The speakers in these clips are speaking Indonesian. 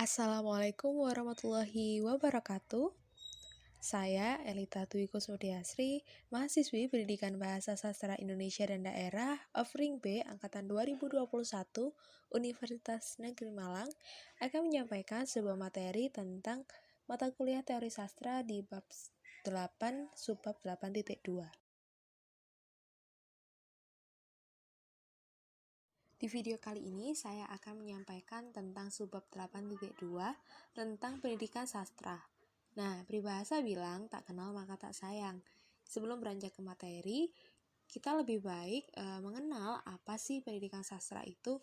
Assalamualaikum warahmatullahi wabarakatuh. Saya Elita Dwi Kusmudiasri, mahasiswi Pendidikan Bahasa Sastra Indonesia dan Daerah Offering B Angkatan 2021 Universitas Negeri Malang akan menyampaikan sebuah materi tentang mata kuliah teori sastra di bab 8 subbab 8.2. Di video kali ini saya akan menyampaikan tentang subbab 8.2 tentang pendidikan sastra. Nah, peribahasa bilang tak kenal maka tak sayang. Sebelum beranjak ke materi, kita lebih baik mengenal apa sih pendidikan sastra itu.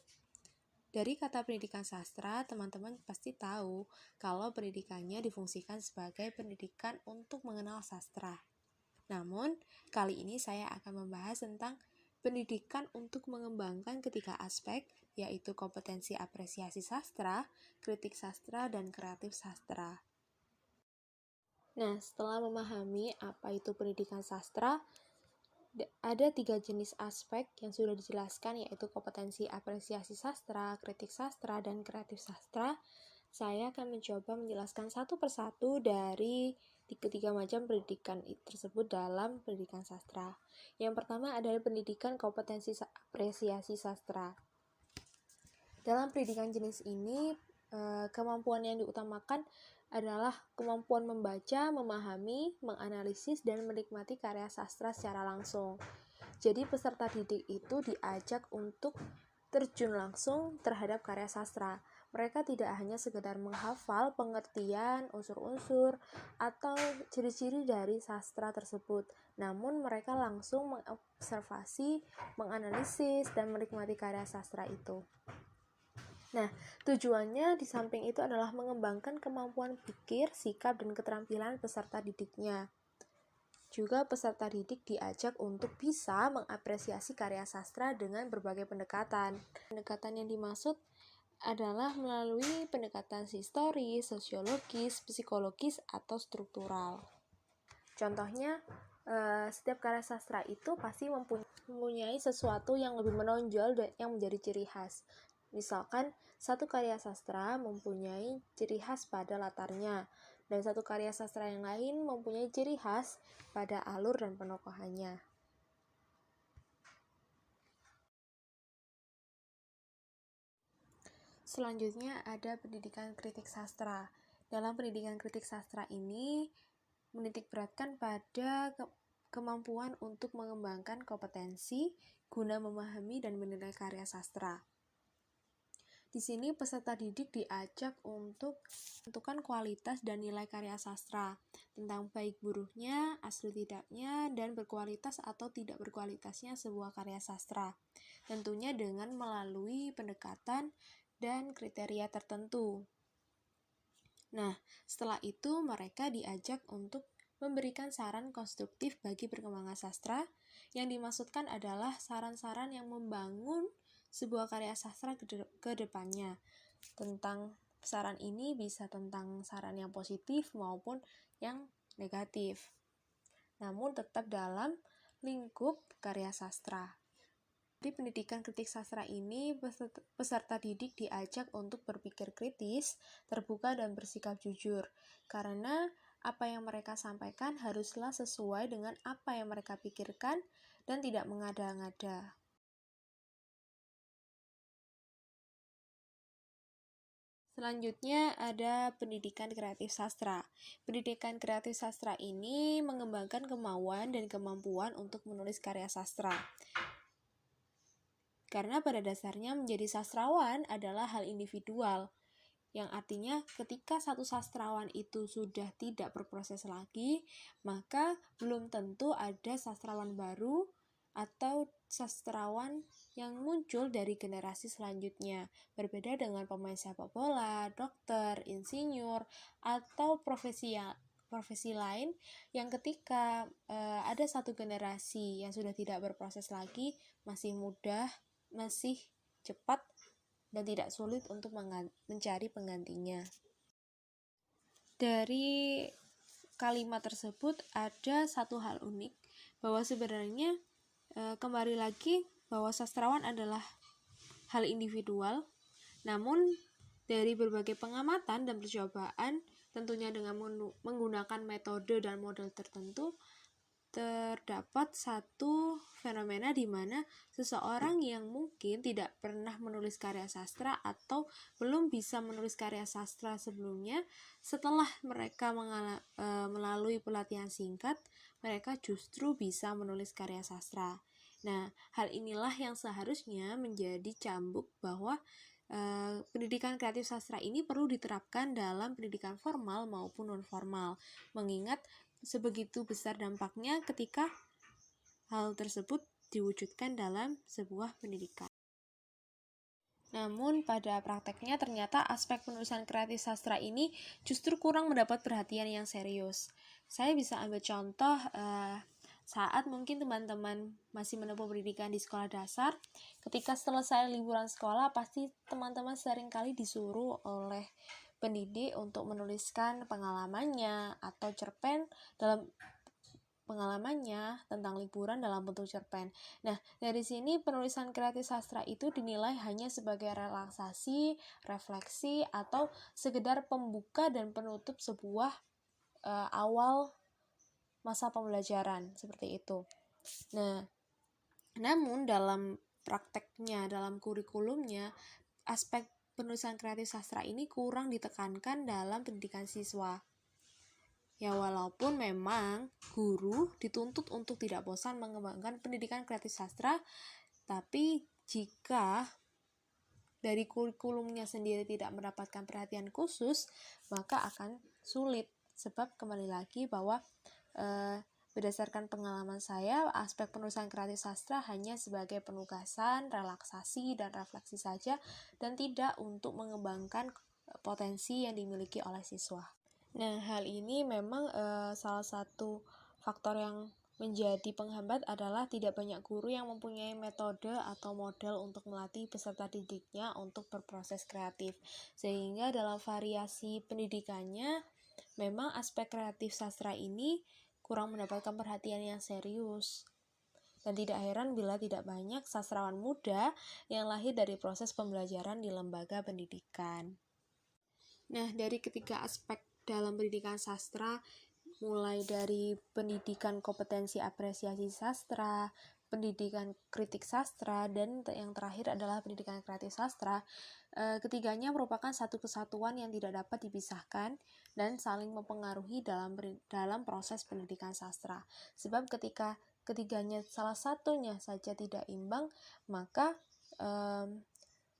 Dari kata pendidikan sastra, teman-teman pasti tahu kalau pendidikannya difungsikan sebagai pendidikan untuk mengenal sastra. Namun, kali ini saya akan membahas tentang pendidikan untuk mengembangkan ketiga aspek, yaitu kompetensi apresiasi sastra, kritik sastra, dan kreatif sastra. Nah, setelah memahami apa itu pendidikan sastra, ada 3 jenis aspek yang sudah dijelaskan, yaitu kompetensi apresiasi sastra, kritik sastra, dan kreatif sastra. Saya akan mencoba menjelaskan satu persatu dari ketiga macam pendidikan tersebut dalam pendidikan sastra. Yang pertama adalah pendidikan kompetensi apresiasi sastra. Dalam pendidikan jenis ini, kemampuan yang diutamakan adalah kemampuan membaca, memahami, menganalisis, dan menikmati karya sastra secara langsung. Jadi peserta didik itu diajak untuk terjun langsung terhadap karya sastra. Mereka tidak hanya sekedar menghafal pengertian, unsur-unsur, atau ciri-ciri dari sastra tersebut, namun mereka langsung mengobservasi, menganalisis, dan menikmati karya sastra itu. Nah, tujuannya di samping itu adalah mengembangkan kemampuan pikir, sikap, dan keterampilan peserta didiknya. Juga peserta didik diajak untuk bisa mengapresiasi karya sastra dengan berbagai pendekatan. Pendekatan yang dimaksud adalah melalui pendekatan historis, sosiologis, psikologis, atau struktural. Contohnya, setiap karya sastra itu pasti mempunyai sesuatu yang lebih menonjol dan yang menjadi ciri khas. Misalkan, satu karya sastra mempunyai ciri khas pada latarnya, dan satu karya sastra yang lain mempunyai ciri khas pada alur dan penokohannya. Selanjutnya ada pendidikan kritik sastra. Dalam pendidikan kritik sastra ini menitikberatkan pada kemampuan untuk mengembangkan kompetensi guna memahami dan menilai karya sastra. Di sini peserta didik diajak untuk menentukan kualitas dan nilai karya sastra, tentang baik buruknya, asli tidaknya, dan berkualitas atau tidak berkualitasnya sebuah karya sastra. Tentunya dengan melalui pendekatan dan kriteria tertentu. Nah, setelah itu mereka diajak untuk memberikan saran konstruktif bagi perkembangan sastra. Yang dimaksudkan adalah saran-saran yang membangun sebuah karya sastra ke depannya. Tentang saran ini bisa tentang saran yang positif maupun yang negatif. Namun tetap dalam lingkup karya sastra. Di pendidikan kritik sastra ini, peserta didik diajak untuk berpikir kritis, terbuka, dan bersikap jujur. Karena apa yang mereka sampaikan haruslah sesuai dengan apa yang mereka pikirkan dan tidak mengada-ngada. Selanjutnya ada pendidikan kreatif sastra. Pendidikan kreatif sastra ini mengembangkan kemauan dan kemampuan untuk menulis karya sastra. Karena pada dasarnya menjadi sastrawan adalah hal individual, yang artinya ketika satu sastrawan itu sudah tidak berproses lagi, maka belum tentu ada sastrawan baru atau sastrawan yang muncul dari generasi selanjutnya. Berbeda dengan pemain sepak bola, dokter, insinyur, atau profesi lain yang ketika ada satu generasi yang sudah tidak berproses lagi, masih mudah, masih cepat, dan tidak sulit untuk mencari penggantinya. Dari kalimat tersebut ada satu hal unik, bahwa sebenarnya kembali lagi bahwa sastrawan adalah hal individual, namun Dari berbagai pengamatan dan percobaan, tentunya dengan menggunakan metode dan model tertentu, terdapat satu fenomena di mana seseorang yang mungkin tidak pernah menulis karya sastra atau belum bisa menulis karya sastra sebelumnya, setelah mereka melalui pelatihan singkat, mereka justru bisa menulis karya sastra. Nah, hal inilah yang seharusnya menjadi cambuk bahwa pendidikan kreatif sastra ini perlu diterapkan dalam pendidikan formal maupun non-formal, mengingat sebegitu besar dampaknya ketika hal tersebut diwujudkan dalam sebuah pendidikan. Namun pada prakteknya ternyata aspek penulisan kreatif sastra ini justru kurang mendapat perhatian yang serius. Saya bisa ambil contoh saat mungkin teman-teman masih menempuh pendidikan di sekolah dasar, ketika selesai liburan sekolah pasti teman-teman seringkali disuruh oleh pendidik untuk menuliskan pengalamannya atau cerpen dalam pengalamannya tentang liburan dalam bentuk cerpen. Nah, dari sini penulisan kreatif sastra itu dinilai hanya sebagai relaksasi, refleksi, atau sekedar pembuka dan penutup sebuah awal masa pembelajaran, seperti itu. Nah, namun dalam prakteknya, dalam kurikulumnya, aspek penulisan kreatif sastra ini kurang ditekankan dalam pendidikan siswa. Ya, walaupun memang guru dituntut untuk tidak bosan mengembangkan pendidikan kreatif sastra, tapi jika dari kurikulumnya sendiri tidak mendapatkan perhatian khusus, maka akan sulit. Sebab kembali lagi bahwa berdasarkan pengalaman saya, aspek penulisan kreatif sastra hanya sebagai penugasan, relaksasi, dan refleksi saja, dan tidak untuk mengembangkan potensi yang dimiliki oleh siswa. Nah, hal ini memang salah satu faktor yang menjadi penghambat adalah tidak banyak guru yang mempunyai metode atau model untuk melatih peserta didiknya untuk berproses kreatif. Sehingga dalam variasi pendidikannya, memang aspek kreatif sastra ini kurang mendapatkan perhatian yang serius. Dan tidak heran bila tidak banyak sastrawan muda yang lahir dari proses pembelajaran di lembaga pendidikan. Nah, dari ketiga aspek dalam pendidikan sastra, mulai dari pendidikan kompetensi apresiasi sastra, pendidikan kritik sastra, dan yang terakhir adalah pendidikan kreatif sastra, ketiganya merupakan satu kesatuan yang tidak dapat dipisahkan dan saling mempengaruhi dalam proses pendidikan sastra. Sebab ketika ketiganya salah satunya saja tidak imbang, maka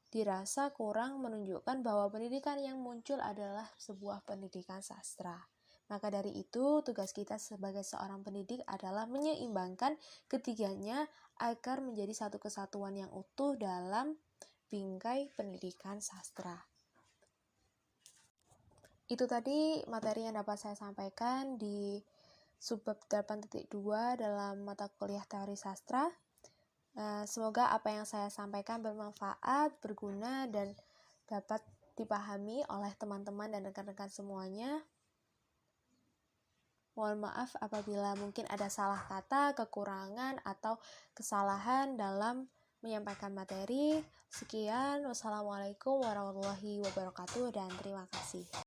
dirasa kurang menunjukkan bahwa pendidikan yang muncul adalah sebuah pendidikan sastra. Maka dari itu, tugas kita sebagai seorang pendidik adalah menyeimbangkan ketiganya agar menjadi satu kesatuan yang utuh dalam bingkai pendidikan sastra. Itu tadi materi yang dapat saya sampaikan di subbab 8.2 dalam mata kuliah teori sastra. Semoga apa yang saya sampaikan bermanfaat, berguna, dan dapat dipahami oleh teman-teman dan rekan-rekan semuanya. Mohon maaf apabila mungkin ada salah kata, kekurangan, atau kesalahan dalam menyampaikan materi. Sekian, wassalamualaikum warahmatullahi wabarakatuh, dan terima kasih.